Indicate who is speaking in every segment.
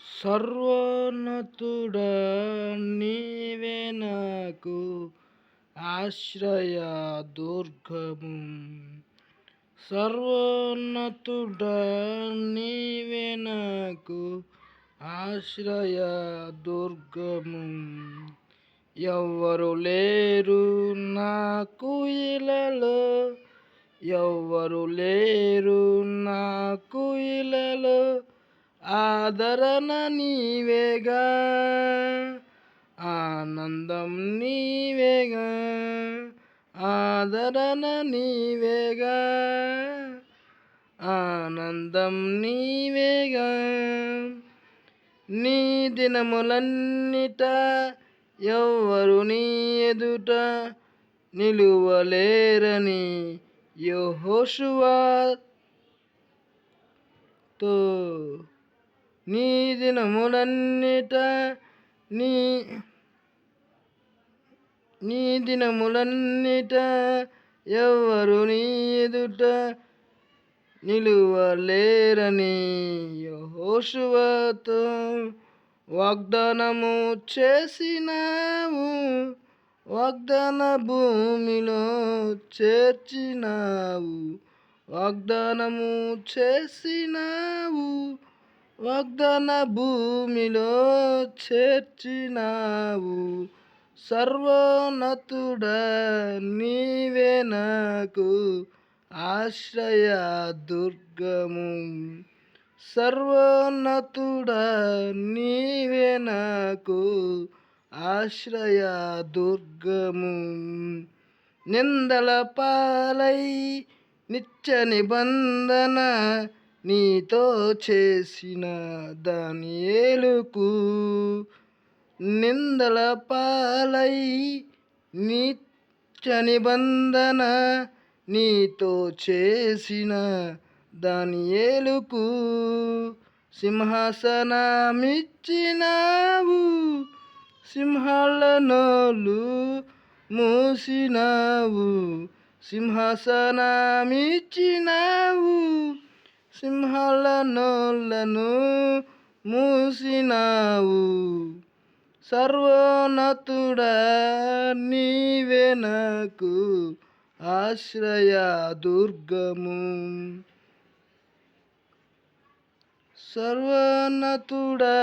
Speaker 1: సర్వోన్నతుడా నీవే నాకు ఆశ్రయ దుర్గము. సర్వోన్నతుడా నీవే నాకు ఆశ్రయ దుర్గము. ఎవ్వరు లేరు నాకు ఇలలో, ఎవ్వరు లేరు నాకు ఇలలో, ఆదరణ నీవేగా, ఆనందం నీవేగా, ఆదరణ నీవేగా, ఆనందం నీవేగా. నీ దినములన్నిట ఎవ్వరు నీ ఎదుట నిలువలేరని యెహోషువతో, నీ దినములన్నిట నీ దినములన్నిట ఎవ్వరు నీ ఎదుట నిలువలేరని యెహోషువతో వాగ్దానము చేసినావు, వాగ్దాన భూమిలో చేర్చినావు, వాగ్దానము చేసినావు, వాగ్దాన భూమిలో చేర్చినావు. సర్వోన్నతుడా నీవే నాకు ఆశ్రయ దుర్గము. సర్వోన్నతుడా నీవే నాకు ఆశ్రయ దుర్గము. నిందల పాలై నిత్య నిబంధన నీతో చేసిన దానియేలుకు, నిందల పాలై నిత్య నిబంధన నీతో చేసిన దానియేలుకు సింహాసనమిచ్చినావు, సింహాల నోళ్ళు మూసినావు, సింహాసనమిచ్చినావు, సింహాల నోళ్ళను మూసినావు. సర్వోన్నతుడా నీవే నాకు ఆశ్రయ దుర్గము. సర్వోన్నతుడా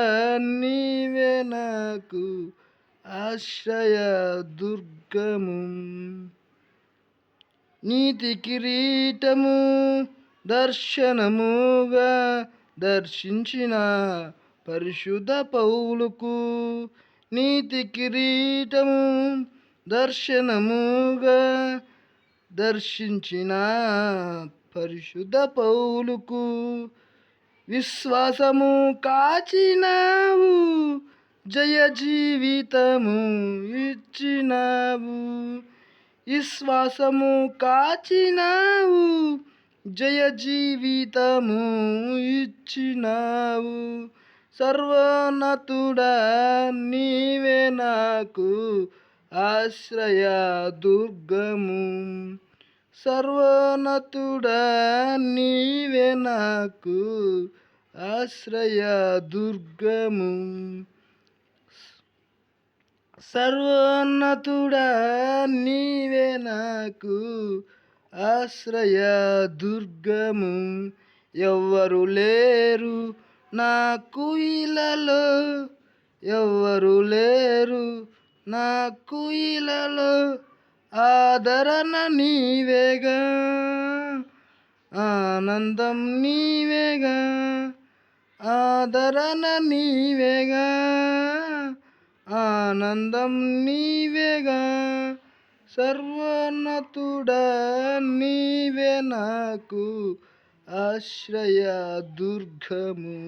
Speaker 1: నీవే నాకు ఆశ్రయ దుర్గము. నీతి కిరీటము దర్శనముగా దర్శించిన పరిశుద్ధ పౌలుకు, నీతి కిరీటము దర్శనముగా దర్శించిన పరిశుద్ధ పౌలుకు విశ్వాసము కాచినావు, జయ జీవితము ఇచ్చినావు, విశ్వాసము కాచినావు, జయ జీవితము ఇచ్చినావు. సర్వోన్నతుడా నీవే నాకు ఆశ్రయ దుర్గము. సర్వోన్నతుడా నీవే నాకు ఆశ్రయ దుర్గము. సర్వోన్నతుడా నీవే నాకు ఆశ్రయ దుర్గము. ఎవ్వరు లేరు నాకు ఇలలో, ఎవ్వరు లేరు నాకు ఇలలో, ఆదరణ నీవేగా, ఆనందం నీవేగా, ఆదరణ నీవేగా, ఆనందం నీవేగా. సర్వోన్నతుడా నీవే నాకు ఆశ్రయ దుర్గము.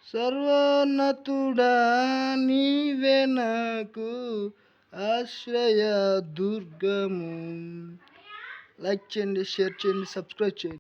Speaker 1: సర్వోన్నతుడా నీవే నాకు ఆశ్రయ దుర్గము. లైక్ చేయండి, షేర్ చేయండి, సబ్స్క్రైబ్ చేయండి.